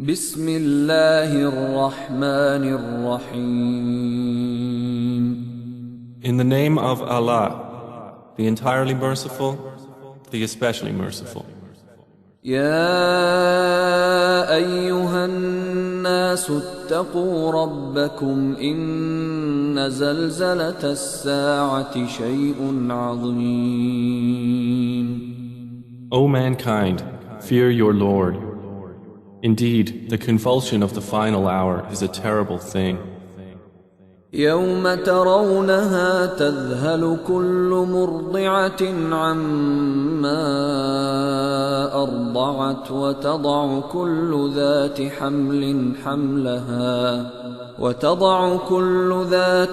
بسم الله الرحمن الرحيم. In the name of Allah, the entirely merciful, the especially merciful. يا أيها الناس اتقوا ربكم إن زلزلة الساعة شيء عظيم. O mankind, fear your Lord. Indeed, the convulsion of the final hour is a terrible thing. يوم ترونها تذهل كل مرضعة عما أرضعت وتضع كل ذات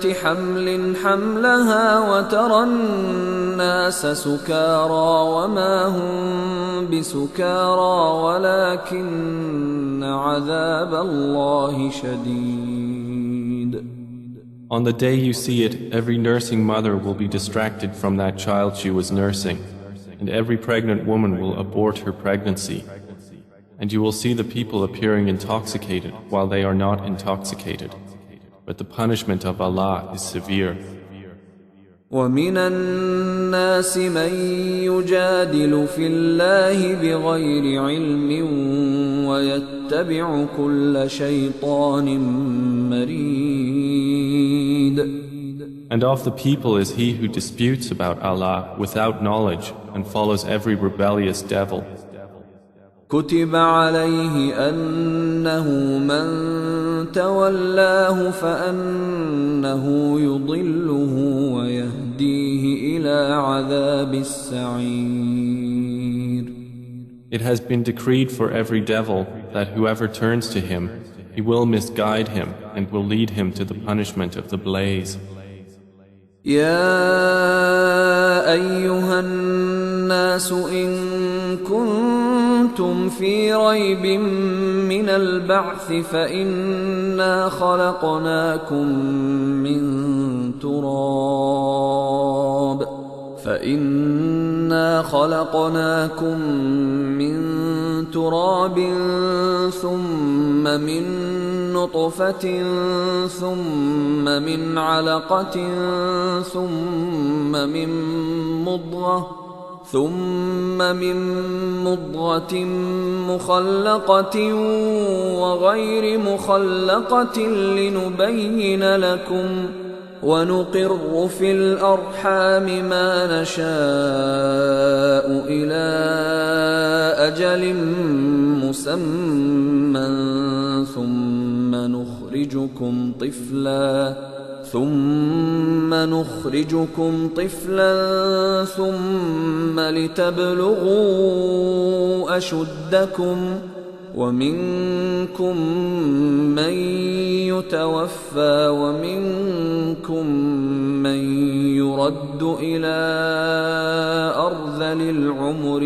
حمل حملها وترى الناس سكارى وما هم بسكارى ولكن عذاب الله شديد. On the day you see it, every nursing mother will be distracted from that child she was nursing, and every pregnant woman will abort her pregnancy. And you will see the people appearing intoxicated while they are not intoxicated. But the punishment of Allah is severe. وَمِنَ النَّاسِ مَن يُجَادِلُ فِي اللَّهِ بِغَيْرِ عِلْمٍ وَيَتَّبِعُ كُلَّ شَيْطَانٍ مَرِيدٍ. And of the people is he who disputes about Allah without knowledge and follows every rebellious devil. كُتِبَ عَلَيْهِ أَنَّهُ مَن تَوَلَّاهُ فَأَنَّهُ يُضِلُّهُ وَيَهْدِيهِ إِلَى عَذَابِ السَّعِيرِ. It has been decreed for every devil that whoever turns to him, he will misguide him and will lead him to the punishment of the blaze. يا أيها الناس إن كنتم في ريب من البعث فإنا خلقناكم من تراب ثم من نطفة ثم من علقة ثم من مضغة مخلقة وغير مخلقة لنبين لكم ونقر في الأرحام ما نشاء إلى أجل مسمى ثم نخرجكم طفلا ثم لتبلغوا أشدكم ومنكم من يتوفى ومنكم من يرد إلى أرذل العمر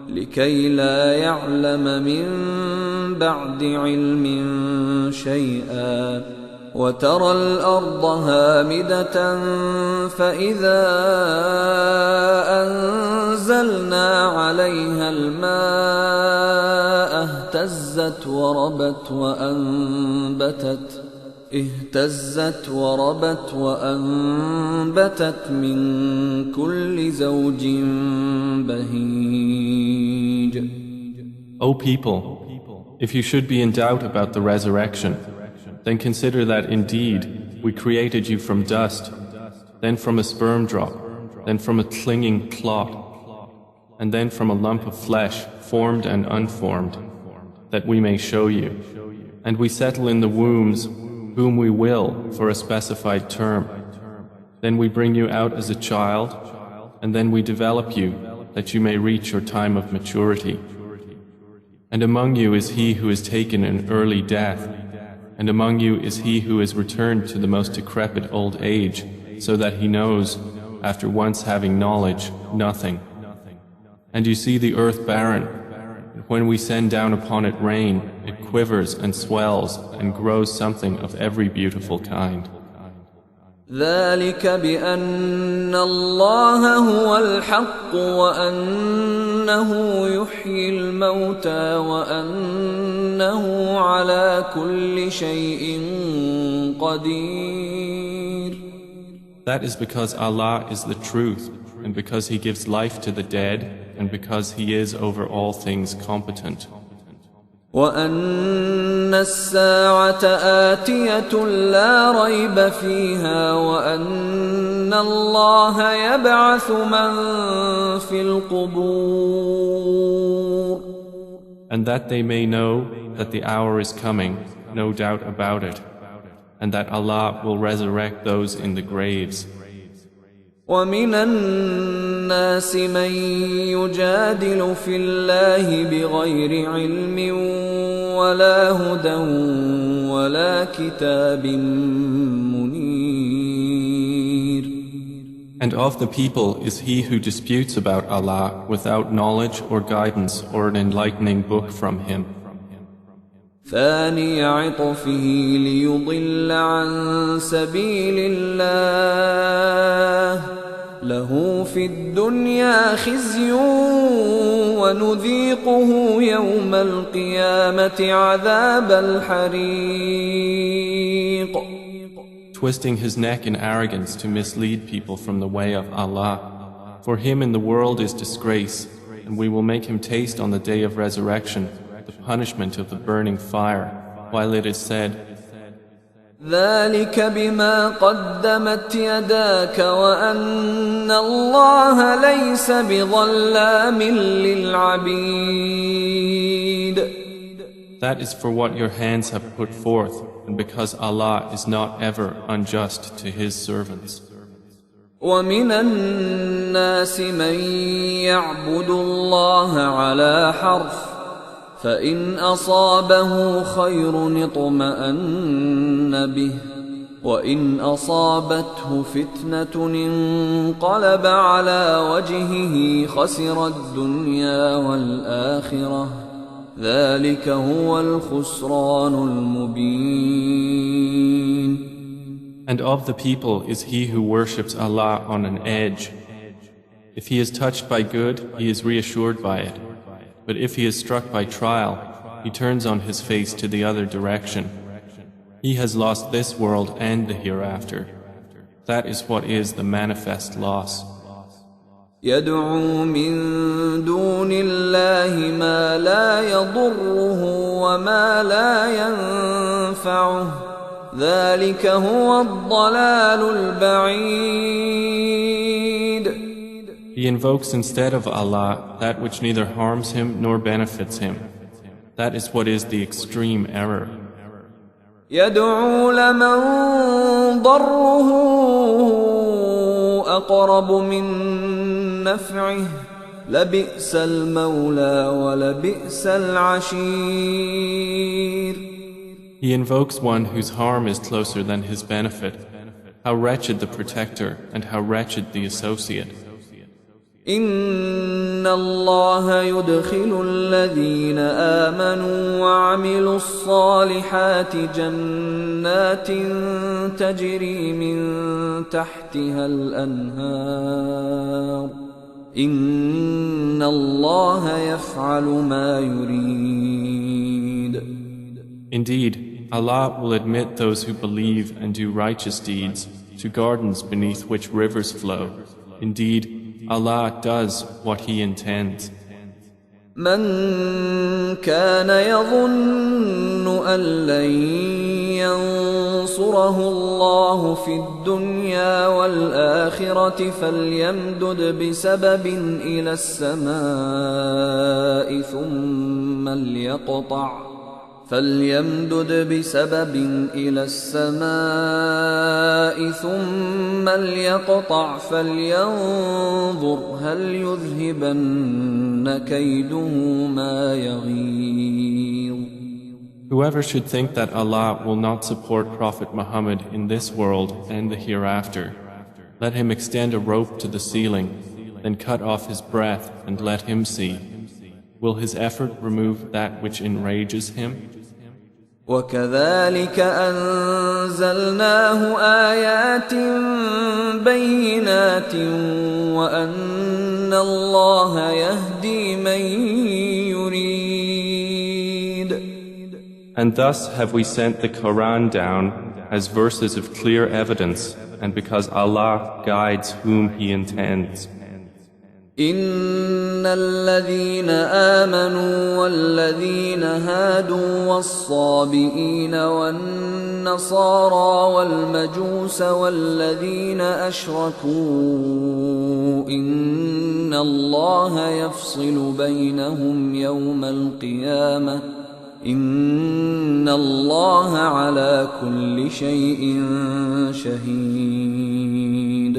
لكي لا يعلم من بعد علم شيئا وترى الأرض هامدة فإذا أنزلنا عليها الماء اهتزت وربت وأنبتت من كل زوج بهيج. O people, if you should be in doubt about the resurrection, then consider that indeed we created you from dust, then from a sperm drop, then from a clinging clot, and then from a lump of flesh, formed and unformed, that we may show you. And we settle in the wombs whom we will for a specified term. Then we bring you out as a child, and then we develop you that you may reach your time of maturity. And among you is he who is taken an early death, and among you is he who is returned to the most decrepit old age, so that he knows, after once having knowledge, nothing. And you see the earth barren, and when we send down upon it rain, it quivers and swells and grows something of every beautiful kind. ذلك بأن الله هو الحق وأنه يحيي الموتى وأنه على كل شيء قدير. That is because Allah is the truth, and because He gives life to the dead, and because He is over all things competent. وأن الساعة آتية لا ريب فيها وأن الله يبعث من في القبور. And that they may know that the hour is coming, no doubt about it, and that Allah will resurrect those in the graves. ومن الناس من يجادل في الله بغير علم ولا هدى ولا كتاب منير. And of the people is he who disputes about Allah without knowledge or guidance or an enlightening book from Him. ثاني عطفه ليضل عن سبيل الله له في الدنيا خزي ونذيقه يوم القيامة عذاب الحريق. Twisting his neck in arrogance to mislead people from the way of Allah. For him in the world is disgrace, and we will make him taste on the day of resurrection the punishment of the burning fire, while it is said, ذلك بما قدمت يداك وأن الله ليس بظلام للعبيد. That is for what your hands have put forth, and because Allah is not ever unjust to His servants. ومن الناس من يعبد الله على حرف فإن أصابه خير اطمأن به وإن أصابته فتنة انقلب على وجهه خسر الدنيا والآخرة ذلك هو الخسران المبين. And of the people is he who worships Allah on an edge. If he is touched by good, he is reassured by it. But if he is struck by trial, he turns on his face to the other direction. He has lost this world and the hereafter. That is what is the manifest loss. يدعو من دون الله ما لا يضره وما لا ينفعه ذلك هو الضلال البعيد. He invokes instead of Allah that which neither harms him nor benefits him. That is what is the extreme error. يدعو لمن ضره أقرب من نفعه لبئس المولى ولبئس العشير. He invokes one whose harm is closer than his benefit. How wretched the protector and how wretched the associate. إن الله يدخل الذين آمنوا وعملوا الصالحات جنات تجري من تحتها الأنهار إن الله يفعل ما يريد. Indeed, Allah will admit those who believe and do righteous deeds to gardens beneath which rivers flow. Indeed, Allah does what He intends. من كان يظن أن لن ينصره الله في الدنيا والآخرة فليمدد بسبب إلى السماء ثم ليقطع فلينظر هل يذهبن كيده ما يغيظ. Whoever should think that Allah will not support Prophet Muhammad in this world and the hereafter, let him extend a rope to the ceiling, then cut off his breath and let him see. Will his effort remove that which enrages him? وكذلك أنزلناه آيات بينات وأن الله يهدي من يريد. And thus have we sent the Quran down as verses of clear evidence, and because Allah guides whom He intends. إن الذين آمنوا والذين هادوا والصابئين والنصارى والمجوس والذين أشركوا إن الله يفصل بينهم يوم القيامة إن الله على كل شيء شهيد.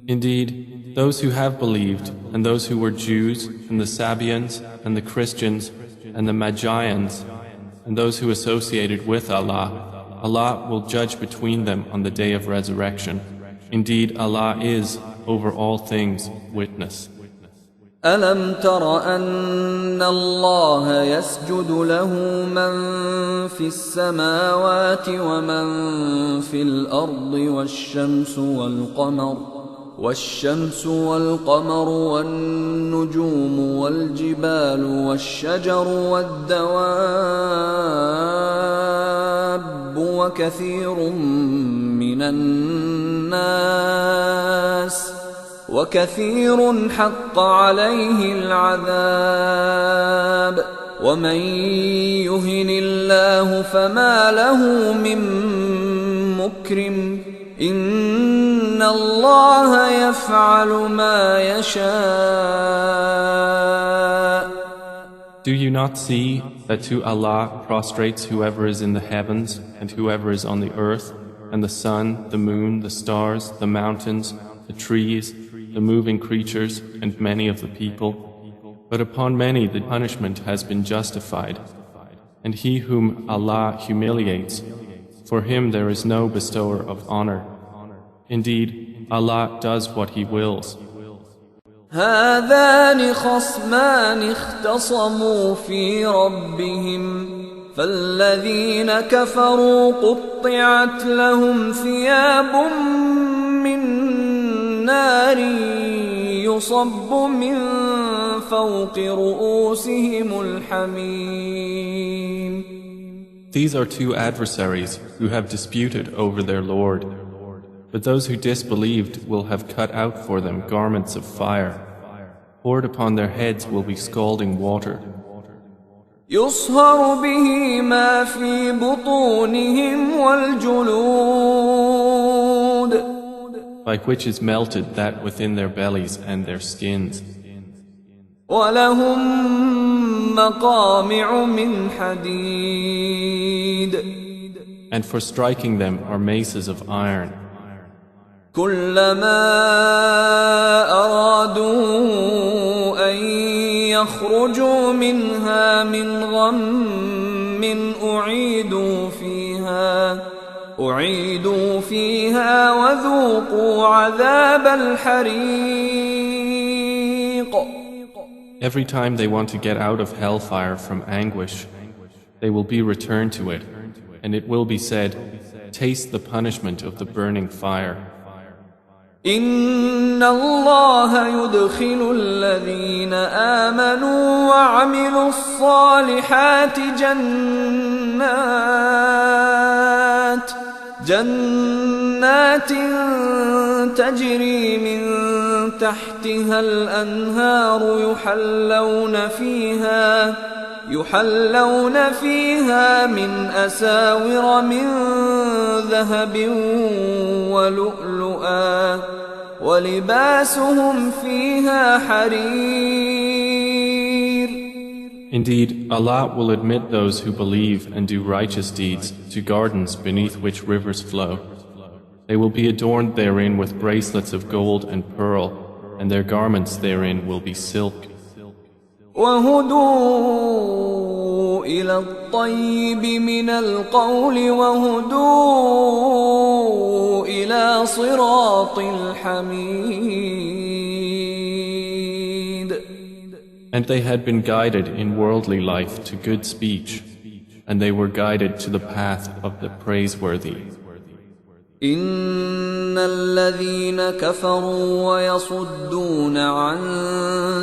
Indeed, those who have believed, and those who were Jews, and the Sabians, and the Christians, and the Magians, and those who associated with Allah, Allah will judge between them on the day of resurrection. Indeed, Allah is, over all things, witness. ألم تر أن الله يسجد له من في السماوات ومن في الأرض والشمس والقمر والنجوم والجبال والشجر والدواب وكثير حق عليه العذاب ومن يهن الله فما له من مكرم إن الله يفعل ما يشاء. Do you not see that to Allah prostrates whoever is in the heavens and whoever is on the earth, and the sun, the moon, the stars, the mountains, the trees, the moving creatures, and many of the people? But upon many the punishment has been justified. And he whom Allah humiliates, for him there is no bestower of honor. Indeed, Allah does what He wills. هذان خصمان اختصموا في ربهم فالذين كفروا قطعت لهم ثياب من نار يصب من فوق رؤوسهم الحميم. These are two adversaries who have disputed over their Lord. But those who disbelieved will have cut out for them garments of fire. Poured upon their heads will be scalding water. يصهر به ما في بطونهم والجلود. By which is melted that within their bellies and their skins. ولهم مقامع من حديد. And for striking them are maces of iron. كلما أرادوا أن يخرجوا منها من غم أعيدوا فيها وذوقوا عذاب الحريق. Every time they want to get out of hellfire from anguish, they will be returned to it, and it will be said, taste the punishment of the burning fire. إن الله يدخل الذين آمنوا وعملوا الصالحات جنات تجري من تحتها الأنهار يحلون فيها من أساور من ذهب ولؤلؤا ولباسهم فيها حرير. Indeed, Allah will admit those who believe and do righteous deeds to gardens beneath which rivers flow. They will be adorned therein with bracelets of gold and pearl, and their garments therein will be silk. وهدوا إلى الطيب من القول وهدوا إلى صراط الحميد. And they had been guided in worldly life to good speech, and they were guided to the path of the praiseworthy. إن الذين كفروا ويصدون عن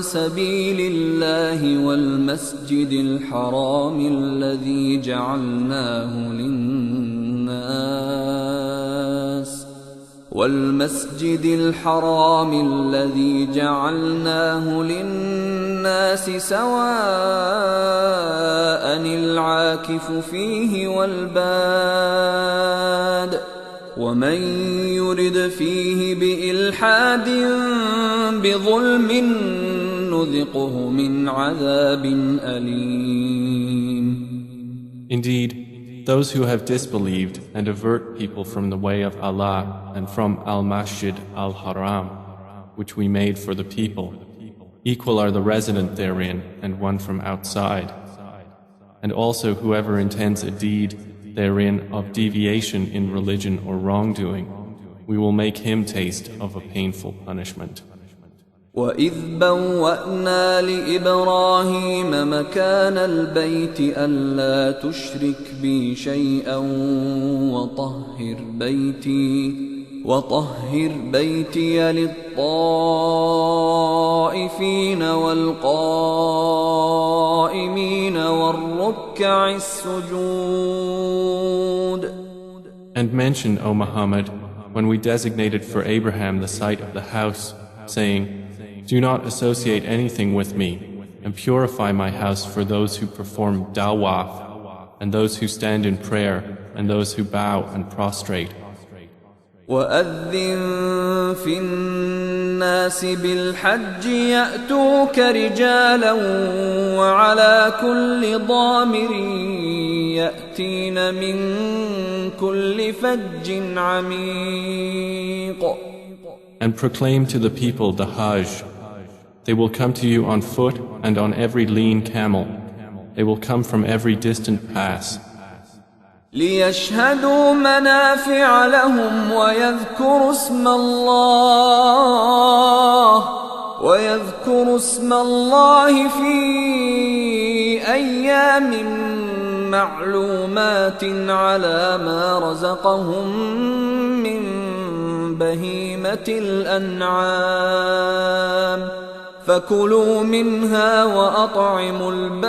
سبيل الله والمسجد الحرام الذي جعلناه للناس سواء العاكف فيه والباد ومن يرد فيه بإلحاد بظلم نذقه من عذاب أليم. Indeed, those who have disbelieved and avert people from the way of Allah and from Al-Masjid Al-Haram, which we made for the people, equal are the resident therein and one from outside. And also whoever intends a deed therein of deviation in religion or wrongdoing, we will make him taste of a painful punishment. وَإِذْ بَوَّأْنَا لِإِبْرَاهِيمَ مَكَانَ الْبَيْتِ أَلَّا تُشْرِكْ بِي شَيْئًا وَطَهِّرْ بَيْتِيَ لِلطَّائِفِينَ وَالْقَائِمِينَ وَالرُّكَّعِ السُّجُودِ. And mention, O Muhammad, when we designated for Abraham the site of the house, saying, do not associate anything with me, and purify my house for those who perform dawaf, and those who stand in prayer, and those who bow and prostrate. وَأَذِّن فِي النَّاسِ بِالْحَجِّ يَأْتُوكَ رِجَالًا وَعَلَى كُلِّ ضَامِرٍ يَأْتِينَ مِنْ كُلِّ فَجٍّ عَمِيقٍ. And proclaim to the people the Hajj. They will come to you on foot and on every lean camel. They will come from every distant pass. لِيَشْهَدُوا مَنَافِعَ لَهُمْ وَيَذْكُرُوا اسْمَ الله في أيام معلومات على ما رزقهم من بهيمة الأنعام فكلوا منها وأطعموا البائس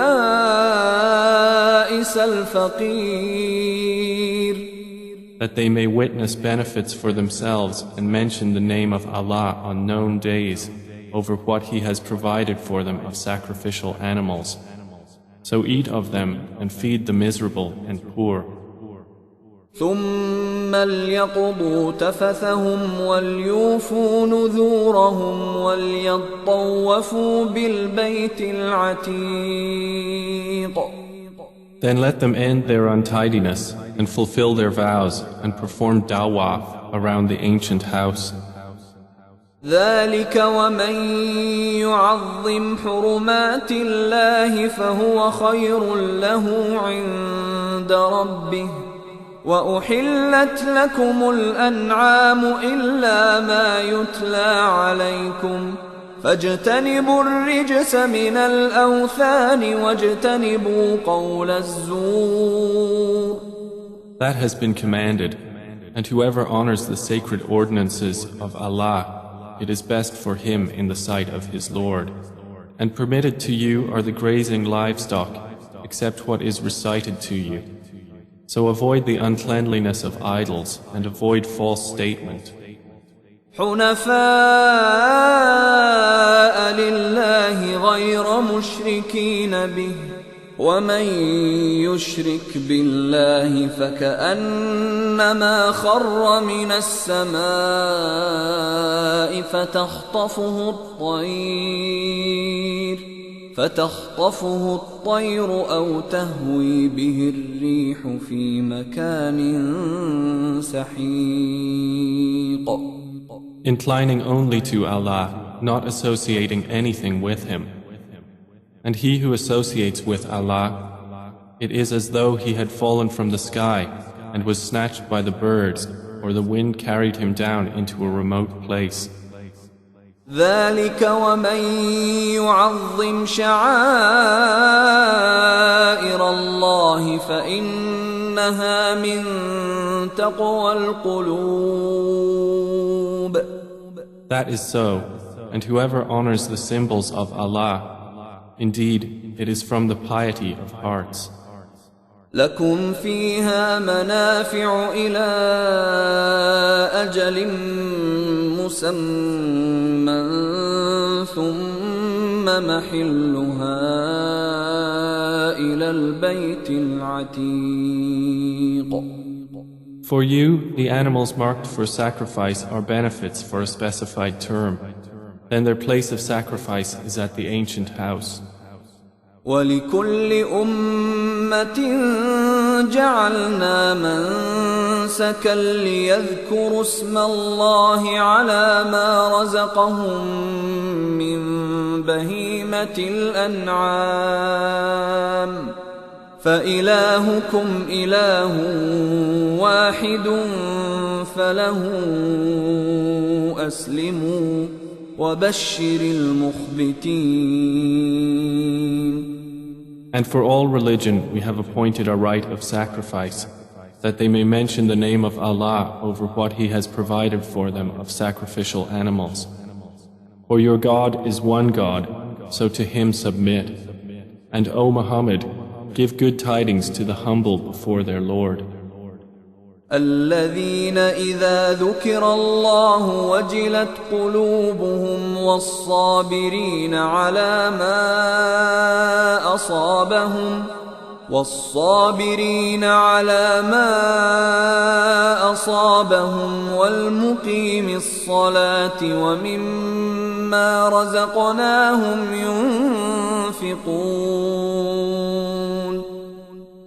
الفقير. That they may witness benefits for themselves and mention the name of Allah on known days over what He has provided for them of sacrificial animals. So eat of them and feed the miserable and poor. ثم ليقضوا تفثهم وليوفوا نذورهم وليطوفوا بالبيت العتيق. Then let them end their untidiness and fulfill their vows and perform dawaf around the ancient house. ذلك ومن يعظم حرمات الله فهو خير له عند ربه وأحلت لكم الأنعام إلا ما يتلى عليكم فاجتنبوا الرجس من الأوثان واجتنبوا قول الزور. That has been commanded, and whoever honors the sacred ordinances of Allah, it is best for him in the sight of his Lord. And permitted to you are the grazing livestock, except what is recited to you. So avoid the uncleanliness of idols and avoid false statement. حنفاء لله غير مشركين به ومن يشرك بالله فكأنما خر من السماء فتخطفه الطير أو تهوي به الريح في مكان سحيق. Inclining only to Allah, not associating anything with Him. And he who associates with Allah, it is as though he had fallen from the sky and was snatched by the birds, or the wind carried him down into a remote place. ذلك ومن يعظم شعائر شعائر الله فإنها من تقوى القلوب. That is so, and whoever honors the symbols of Allah, indeed, it is from the piety of hearts. لكم فيها منافع إلى أجل مسمى ثم محلها إلى البيت العتيق. For you, the animals marked for sacrifice are benefits for a specified term. Then their place of sacrifice is at the ancient house. وَلِكُلِّ أُمَّةٍ جَعَلْنَا مَنسَكًا لِيَذْكُرُوا اسْمَ اللَّهِ عَلَى مَا رَزَقَهُم مِّن بَهِيمَةِ الْأَنْعَامِ فإلهكم إله واحد فله أسلموا وبشر المخبتين. And for all religion we have appointed a rite of sacrifice, that they may mention the name of Allah over what He has provided for them of sacrificial animals. For your God is one God, so to Him submit. And O Muhammad, give good tidings to the humble before their Lord. الذين إذا ذكر الله وجلت قلوبهم والصابرين على ما أصابهم والمقيم الصلاة ومما رزقناهم ينفقون.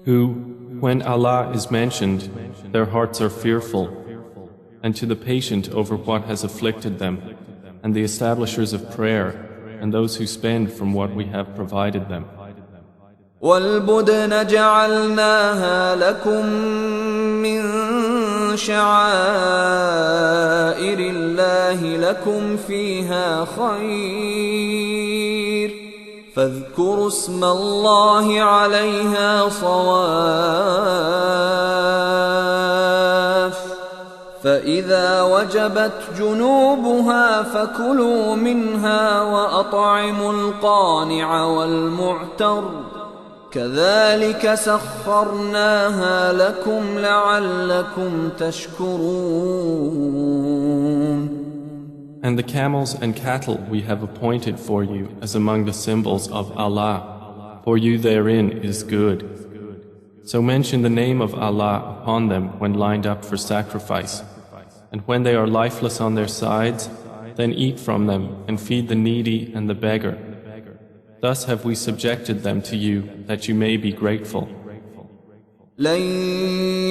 Who, when Allah is mentioned, their hearts are fearful, and to the patient over what has afflicted them, and the establishers of prayer, and those who spend from what we have provided them. وَالْبُدْنَ جَعَلْنَاهَا لَكُم مِّن شَعَائِرِ اللَّهِ لَكُمْ فِيهَا خَيْرٌ فاذكروا اسم الله عليها صواف فإذا وجبت جنوبها فكلوا منها وأطعموا القانع والمعتر كذلك سخرناها لكم لعلكم تشكرون. And the camels and cattle we have appointed for you as among the symbols of Allah. For you therein is good. So mention the name of Allah upon them when lined up for sacrifice. And when they are lifeless on their sides, then eat from them and feed the needy and the beggar. Thus have we subjected them to you that you may be grateful. لن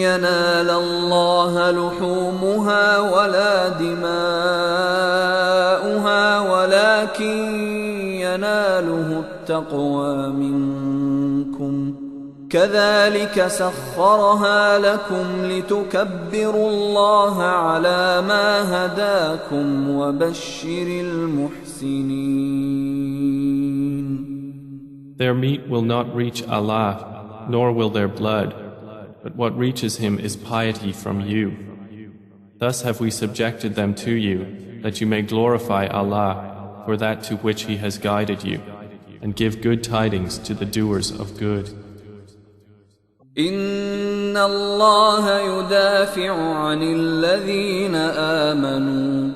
ينال الله لحومها ولا دماؤها ولكن يناله التقوى منكم كذلك سخرها لكم لتكبروا الله على ما هداكم وبشر المحسنين. Their meat will not reach Allah, nor will their blood. But what reaches Him is piety from you. Thus have we subjected them to you, that you may glorify Allah for that to which He has guided you, and give good tidings to the doers of good. إن الله يدافع عن الذين آمنوا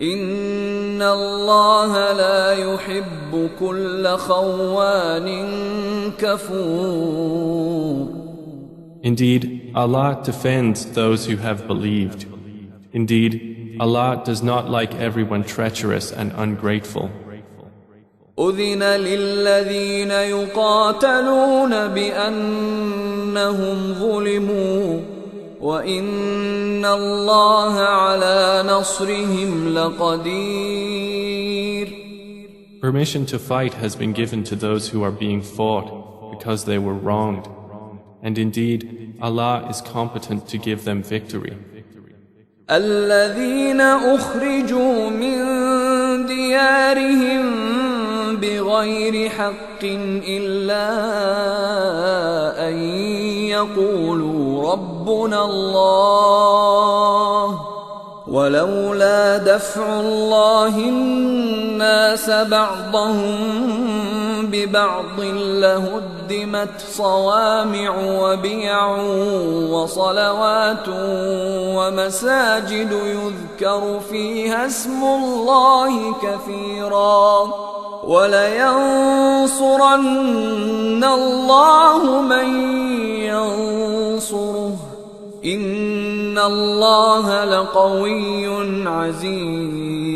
إن الله لا يحب كل خوان كفور. Indeed, Allah defends those who have believed. Indeed, Allah does not like everyone treacherous and ungrateful. أذن للذين يقاتلون بأنهم ظلموا وإن الله على نصرهم لقدير. Permission to fight has been given to those who are being fought because they were wronged. And indeed, Allah is competent to give them victory. الذين أخرجوا من ديارهم بغير حق إلا أن يقولوا ربنا الله ولولا دفع الله الناس بعضهم ببعض لهدمت صوامع وبيع وصلوات ومساجد يذكر فيها اسم الله كثيرا ولينصرن الله من ينصره إن الله لقوي عزيز.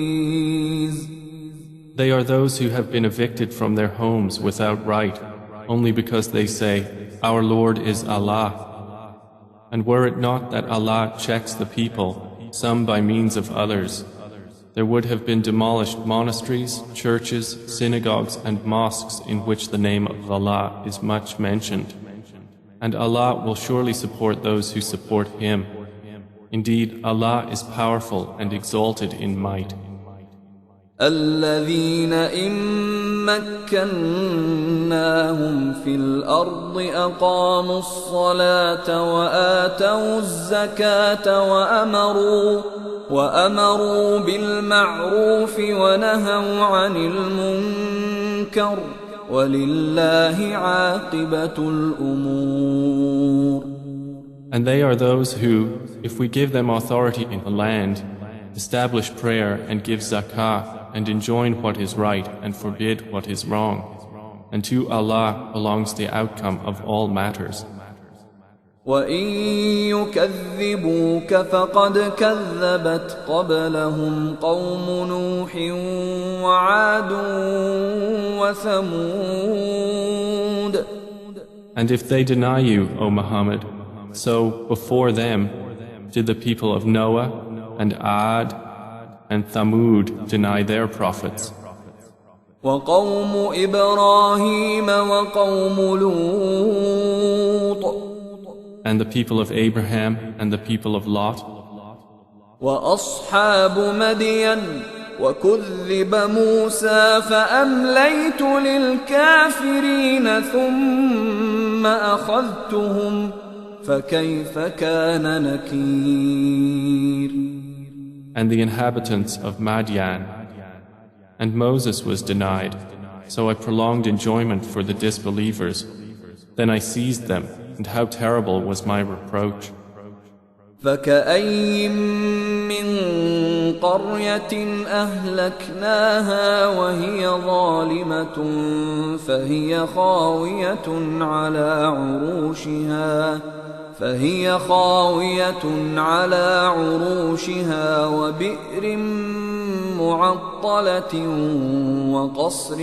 They are those who have been evicted from their homes without right, only because they say, Our Lord is Allah. And were it not that Allah checks the people, some by means of others, there would have been demolished monasteries, churches, synagogues and mosques in which the name of Allah is much mentioned. And Allah will surely support those who support Him. Indeed, Allah is powerful and exalted in might. الذين إن مكناهم في الأرض أقاموا الصلاة وآتوا الزكاة وأمروا بالمعروف ونهوا عن المنكر ولله عاقبة الأمور. And they are those who, if we give them authority in the land, establish prayer and give zakah and enjoin what is right and forbid what is wrong. And to Allah belongs the outcome of all matters. وَإِن يُكَذِّبُوكَ فَقَدْ كَذَّبَتْ قَبْلَهُمْ قَوْمُ نُوحٍ وَعَادٌ وَثَمُودَ. And if they deny you, O Muhammad, so before them did the people of Noah and Ad and Thamud deny their prophets. وَقَوْمُ إِبْرَاهِيمَ وَقَوْمُ لُوطٍ. And the people of Abraham and the people of Lot. وَأَصْحَابُ مَدْيَنَ وَكُذِّبَ مُوسَى فَأَمْلَيْتُ لِلْكَافِرِينَ ثُمَّ أَخَذْتُهُمْ فَكَيْفَ كَانَ نَكِيرِ. And the inhabitants of Madian. And Moses was denied, so I prolonged enjoyment for the disbelievers. Then I seized them, and how terrible was my reproach. فَكَأَيٍّ مِّن قَرْيَةٍ أَهْلَكْنَاهَا وَهِيَ ظَالِمَةٌ فهي خاوية على عروشها وبئر معطلة وقصر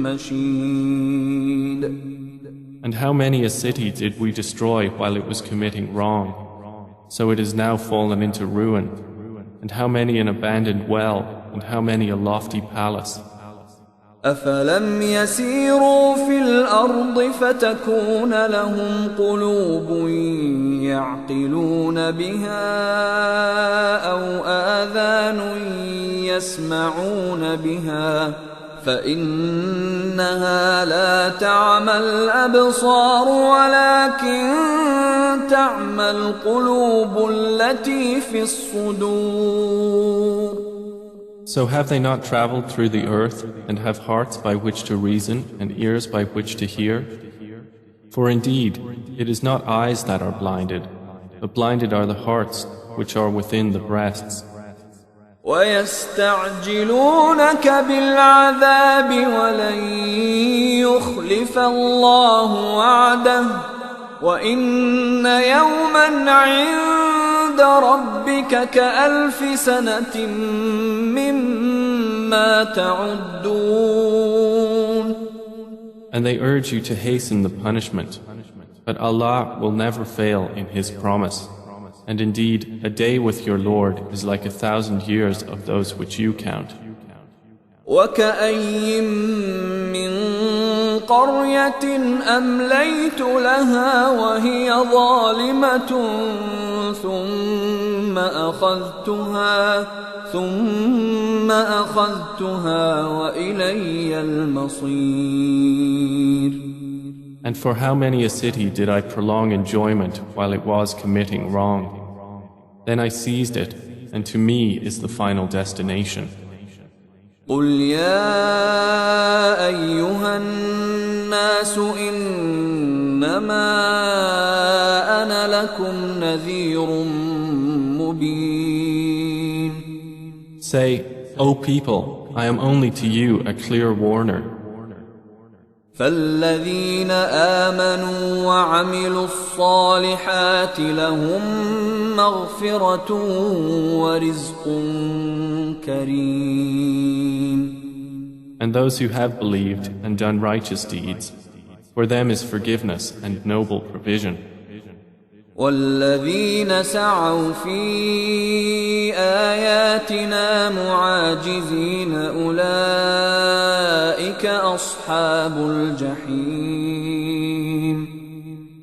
مشيد. And how many a city did we destroy while it was committing wrong? So it is now fallen into ruin. And how many an abandoned well, and how many a lofty palace. أفلم يسيروا في الأرض فتكون لهم قلوب يعقلون بها أو آذان يسمعون بها فإنها لا تعمى الأبصار ولكن تعمى القلوب التي في الصدور. So have they not traveled through the earth and have hearts by which to reason and ears by which to hear? For indeed, it is not eyes that are blinded, but blinded are the hearts which are within the breasts. وَيَسْتَعْجِلُونَكَ بِالْعَذَابِ وَلَن يُخْلِفَ اللَّهُ وَعْدَهُ وَإِنَّ يَوْمًا عِندَ رَبِّكَ كَأَلْفِ سَنَةٍ مِّمَّا تَعُدُّونَ. And they urge you to hasten the punishment, but Allah will never fail in His promise. And indeed, a day with your Lord is like 1,000 years of those which you count. وَكَأَيٍّ مِّن قَرْيَةٍ أَمْلَيْتُ لَهَا وَهِيَ ظَالِمَةٌ ثُمَّ ثم أخذتها وإلي المصير. And for how many a city did I prolong enjoyment while it was committing wrong? Then I seized it, and to me is the final destination. قل يا أيها الناس إنما أنا لكم نذير مبين. Say, O people, I am only to you a clear warner. فالذين آمنوا وعملوا الصالحات لهم مغفرة ورزق كريم. And those who have believed and done righteous deeds, for them is forgiveness and noble provision. والذين سعوا في آياتنا معاجزين أولئك أصحاب الجحيم.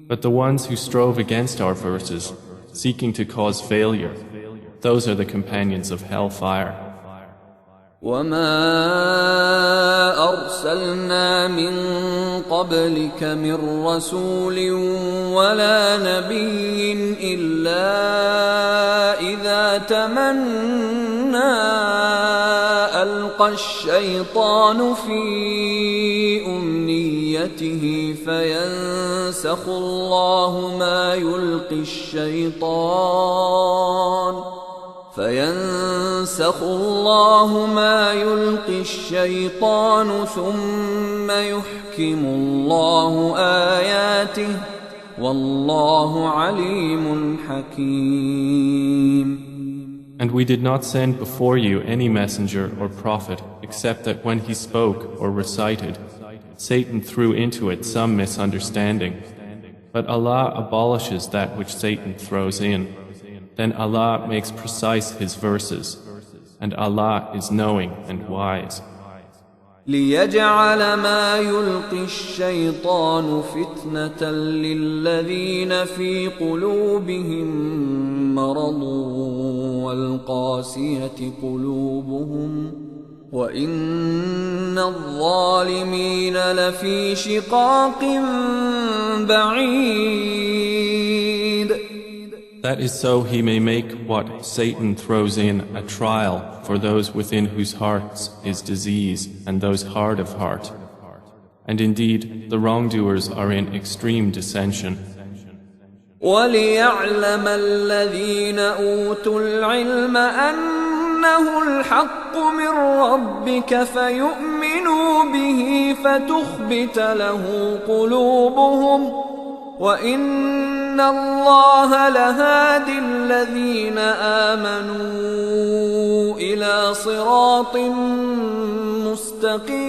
But the ones who strove against our verses, seeking to cause failure, those are the companions of hellfire. وما أرسلنا من قبلك من رسول ولا نبي إلا إذا تمنى ألقى الشيطان في أمنيته فينسخ الله ما يلقي الشيطان ثم يحكم الله آياته والله عليم حكيم. And we did not send before you any messenger or prophet except that when he spoke or recited, Satan threw into it some misunderstanding. But Allah abolishes that which Satan throws in. Then Allah makes precise His verses, and Allah is knowing and wise. ليجعل ما يلقي الشيطان فتنة للذين في قلوبهم مرض والقاسية قلوبهم وإن الظالمين لفي شقاق بعيد. That is so he may make what Satan throws in a trial for those within whose hearts is disease and those hard of heart. And indeed, the wrongdoers are in extreme dissension. وَلِيَعْلَمَ الَّذِينَ أُوتُوا الْعِلْمَ أَنَّهُ الْحَقُّ مِنْ رَبِّكَ فَيُؤْمِنُوا بِهِ فَتُخْبِتَ لَهُ قُلُوبُهُمْ وَإِنَّ اللَّهَ لَهَادِ الَّذِينَ آمَنُوا إِلَى صِرَاطٍ مُسْتَقِيمٍ.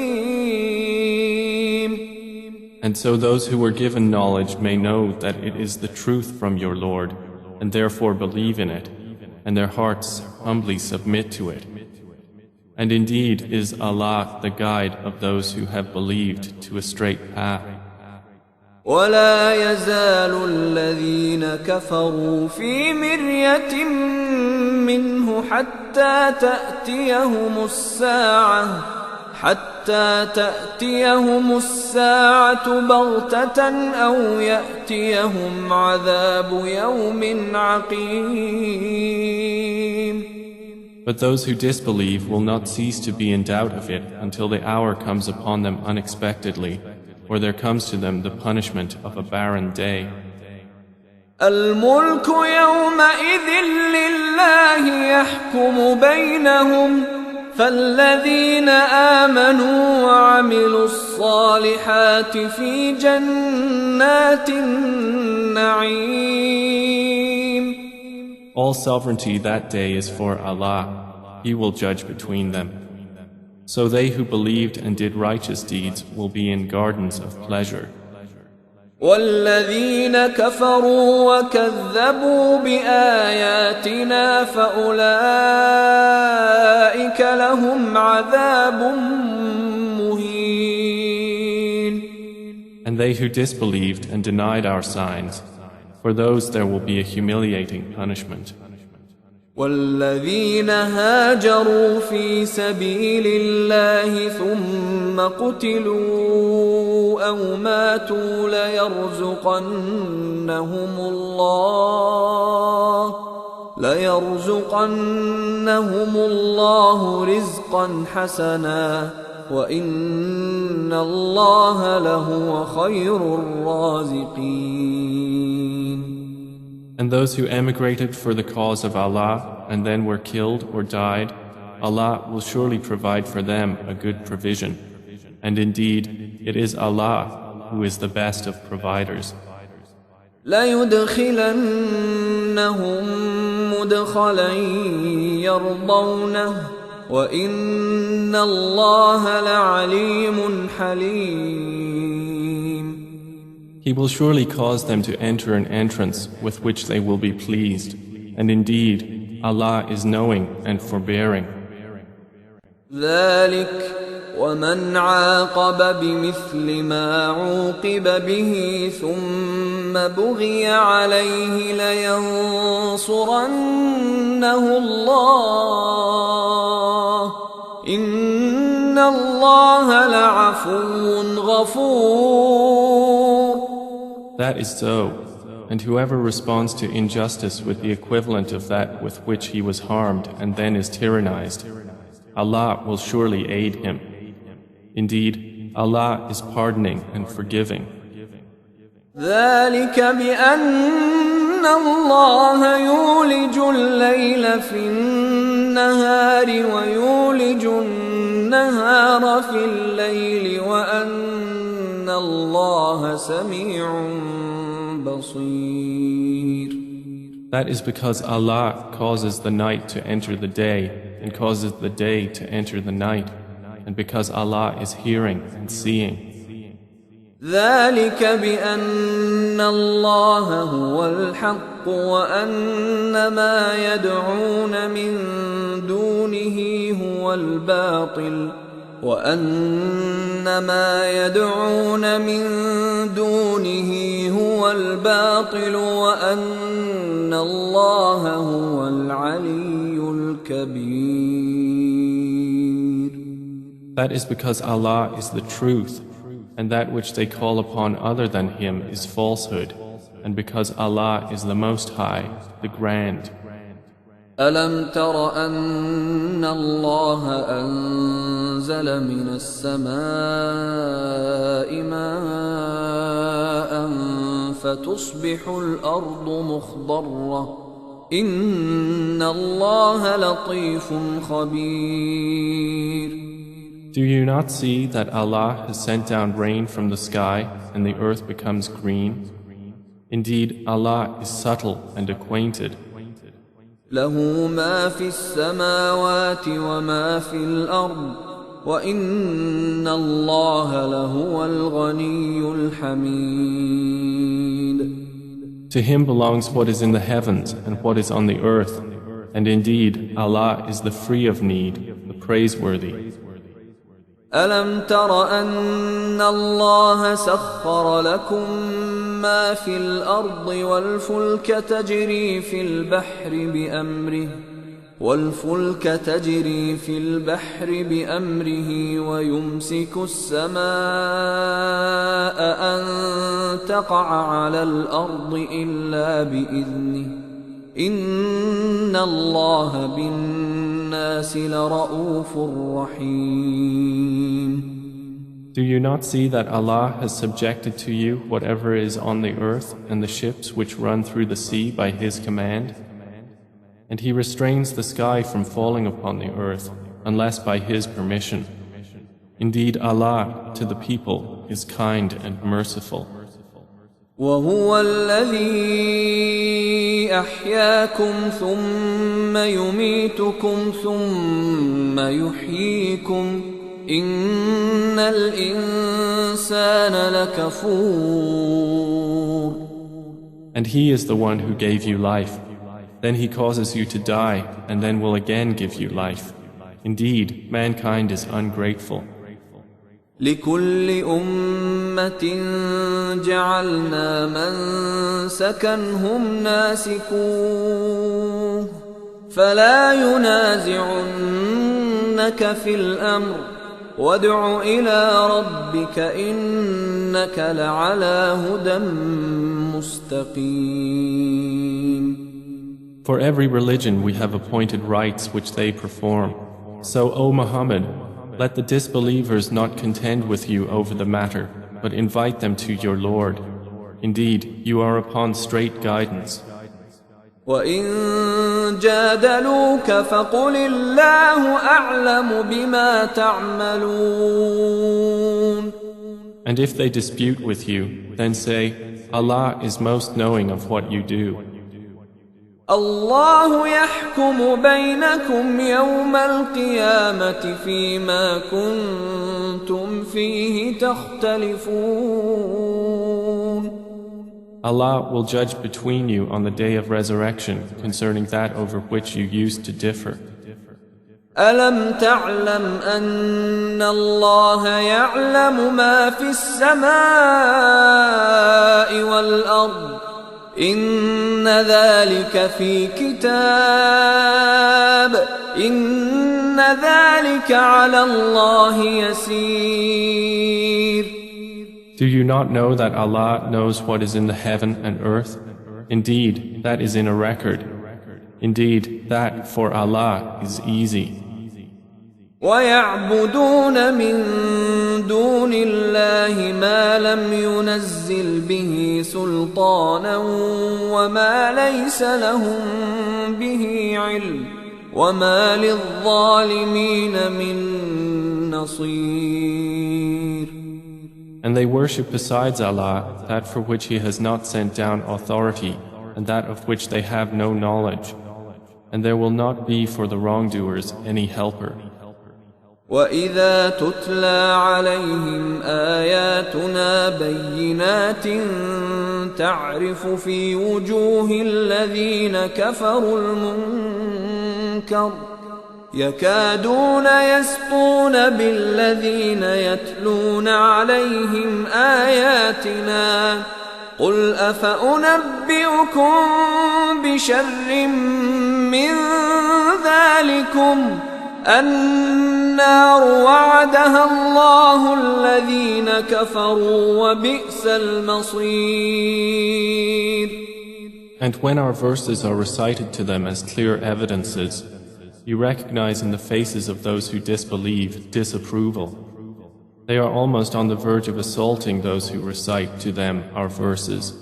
And so those who were given knowledge may know that it is the truth from your Lord, and therefore believe in it, and their hearts humbly submit to it. And indeed is Allah the guide of those who have believed to a straight path. ولا يزال الذين كفروا في مرية منه حتى تأتيهم الساعة بغتة أو يأتيهم عذاب يوم عقيم. But those who disbelieve will not cease to be in doubt of it until the hour comes upon them unexpectedly, or there comes to them the punishment of a barren day. الملك يومئذ لله يحكم بينهم فالذين آمنوا وعملوا الصالحات في جنات النعيم. All sovereignty that day is for Allah. He will judge between them. So they who believed and did righteous deeds will be in gardens of pleasure. والذين كفروا وكذبوا بآياتنا فأولئك لهم عذاب مهين. And they who disbelieved and denied our signs, for those there will be a humiliating punishment. والذين هاجروا في سبيل الله ثم قتلوا أو ماتوا ليرزقنهم الله رزقا حسنا وإن الله لهو خير الرازقين. And those who emigrated for the cause of Allah and then were killed or died, Allah will surely provide for them a good provision. And indeed, it is Allah who is the best of providers. لَيُدْخِلَنَّهُمْ مُدْخَلًا يَرْضَوْنَهُ وَإِنَّ اللَّهَ لَعَلِيمٌ حَلِيمٌ. He will surely cause them to enter an entrance with which they will be pleased. And indeed, Allah is knowing and forbearing. ذلك ومن عاقب بمثل ما عوقب به ثم بغي عليه لينصرنه الله إن الله لعفو غفور. That is so. And whoever responds to injustice with the equivalent of that with which he was harmed and then is tyrannized, Allah will surely aid him. Indeed, Allah is pardoning and forgiving. ذلك بأن الله يولج الليل في النهار ويولج النهار في الليل وأن الله سميع بصير. That is because Allah causes the night to enter the day and causes the day to enter the night, and because Allah is hearing and seeing. ذلك بأن الله هو الحق وأن ما يدعون من دونه هو الباطل وأن ما يدعون من دونه هو الباطل وأن الله هو العلي الكبير. That is because Allah is the truth, and that which they call upon other than Him is falsehood, and because Allah is the Most High, the Grand. ألم تر أن الله أنزل من السماء ماء فتصبح الأرض مخضرة إن الله لطيف خبير. Do you not see that Allah has sent down rain from the sky and the earth becomes green? Indeed, Allah is subtle and acquainted. له ما في السماوات وما في الأرض وإن الله لهو الغني الحميد. To Him belongs what is in the heavens and what is on the earth, and indeed, Allah is the free of need, the praiseworthy. ألم تر أن الله سخر لكم ما في الأرض والفلك تجري في البحر بأمره ويمسك السماء أن تقع على الأرض إلا بإذنه إن الله بالناس لرؤوف رحيم. Do you not see that Allah has subjected to you whatever is on the earth and the ships which run through the sea by His command? And He restrains the sky from falling upon the earth unless by His permission. Indeed, Allah to the people is kind and merciful. وهو الذي أحياكم ثم يميتكم ثم يحييكم إن الإنسان لكفور. And He is the one who gave you life. Then He causes you to die and then will again give you life. Indeed, mankind is ungrateful. لكل أمة جعلنا منسكا هم ناسكوه فلا ينازعنك في الأمر وادع إلى ربك إنك لعلى هدى مستقيم. For every religion we have appointed rites which they perform. So, O Muhammad, let the disbelievers not contend with you over the matter, but invite them to your Lord. Indeed, you are upon straight guidance. وَإِن جَادَلُوكَ فَقُلِ اللَّهُ أَعْلَمُ بِمَا تَعْمَلُونَ. And if they dispute with you, then say, Allah is most knowing of what you do. الله يحكم بينكم يوم القيامة فيما كنتم فيه تختلفون. Allah will judge between you on the day of resurrection concerning that over which you used to differ. ألم تعلم أن الله يعلم ما في السماء والأرض إن ذلك في كتاب إن ذلك على الله يسير. Do you not know that Allah knows what is in the heaven and earth? Indeed, that is in a record. Indeed, that for Allah is easy. وَيَعْبُدُونَ مِن دُونِ اللَّهِ مَا لَمْ يُنَزِّلْ بِهِ سُلْطَانًا وَمَا لَيْسَ لَهُم بِهِ عِلْمٌ وَمَا لِلظَّالِمِينَ مِن نَّصِيرٍ. And they worship besides Allah that for which He has not sent down authority and that of which they have no knowledge. And there will not be for the wrongdoers any helper. وَإِذَا تُتْلَى عَلَيْهِمْ آيَاتُنَا بَيِّنَاتٍ تَعْرِفُ فِي وُجُوهِ الَّذِينَ كَفَرُوا الْمُنكَرَ يَكَادُونَ يَسْطُونَ بِالَّذِينَ يَتْلُونَ عَلَيْهِمْ آيَاتِنَا قُلْ أَفَأُنَبِّئُكُم بِشَرٍّ مِّن ذَلِكُمْ النار وعدها الله الذين كفروا وبئس المصير. And when our verses are recited to them as clear evidences, you recognize in the faces of those who disbelieve disapproval. They are almost on the verge of assaulting those who recite to them our verses.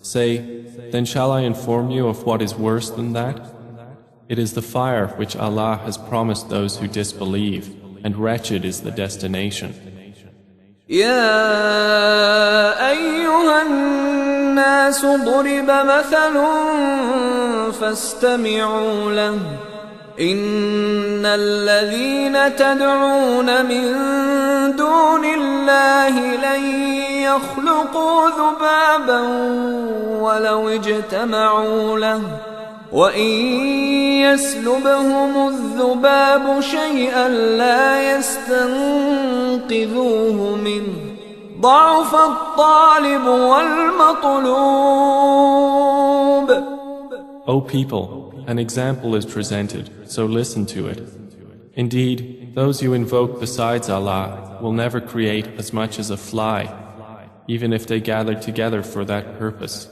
Say, then shall I inform you of what is worse than that? It is the fire which Allah has promised those who disbelieve, and wretched is the destination. يا أيها الناس ضرب مثل فاستمعوا له إن الذين تدعون من دون الله لن يخلقوا ذبابا ولو اجتمعوا له وَإِن يَسْلُبْهُمُ الذُّبَابُ شَيْئًا لَّا يَسْتَنقِذُوهُ مِنْهُ ضَعُفَ الطَّالِبُ وَالْمَطْلُوبُ. O people, an example is presented, so listen to it. Indeed, those you invoke besides Allah will never create as much as a fly, even if they gather together for that purpose.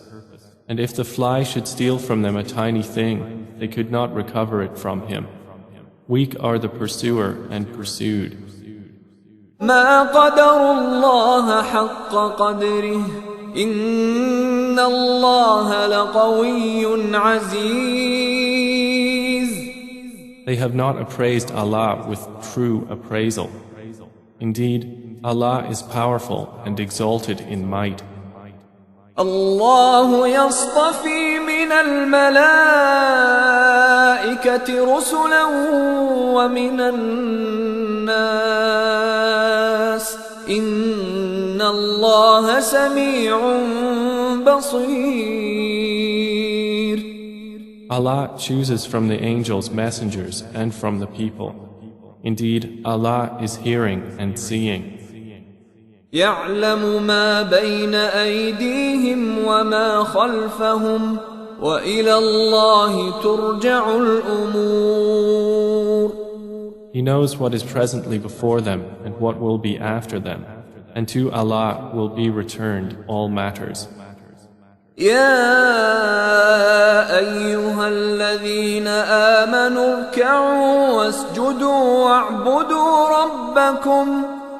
And if the fly should steal from them a tiny thing, they could not recover it from him. Weak are the pursuer and pursued. ما قدر الله حق قدره إن الله لقوي عزيز. They have not appraised Allah with true appraisal. Indeed, Allah is powerful and exalted in might. الله يصطفي من الملائكة رسلا ومن الناس إن الله سميع بصير. Allah chooses from the angels messengers and from the people. Indeed, Allah is hearing and seeing. يعلم ما بين أيديهم وما خلفهم وإلى الله ترجع الأمور. He knows what is presently before them and what will be after them, and to Allah will be returned all matters. يا أيها الذين آمنوا اركعوا واسجدوا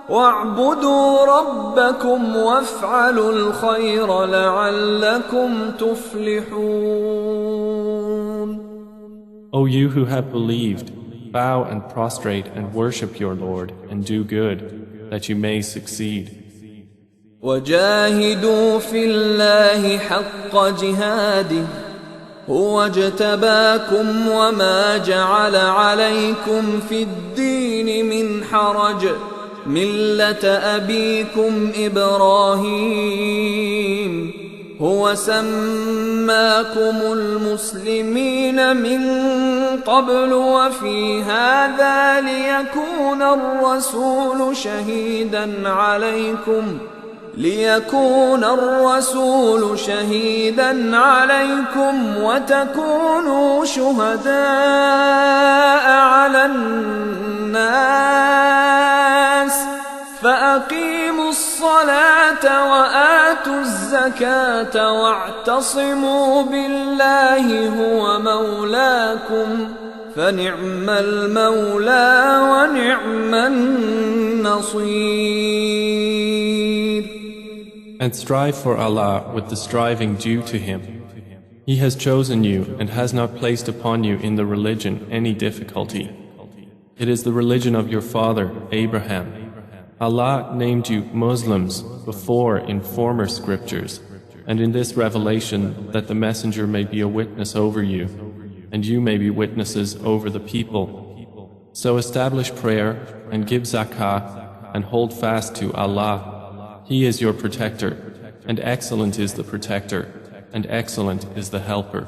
واعبدوا ربكم وافعلوا الخير لعلكم تفلحون. O you who have believed, bow and prostrate and worship your Lord and do good, that you may succeed. وجاهدوا في الله حق جهاده هو اجتباكم وما جعل عليكم في الدين من حرج ملة أبيكم إبراهيم هو سماكم المسلمين من قبل وفي هذا ليكون الرسول شهيدا عليكم وتكونوا شهداء على الناس فأقيموا الصلاة وآتوا الزكاة واعتصموا بالله هو مولاكم فنعم المولى ونعم النصير. And strive for Allah with the striving due to Him. He has chosen you and has not placed upon you in the religion any difficulty. It is the religion of your father, Abraham. Allah named you Muslims before in former scriptures, and in this revelation that the Messenger may be a witness over you, and you may be witnesses over the people. So establish prayer and give zakah and hold fast to Allah. He is your protector, and excellent is the protector, and excellent is the helper.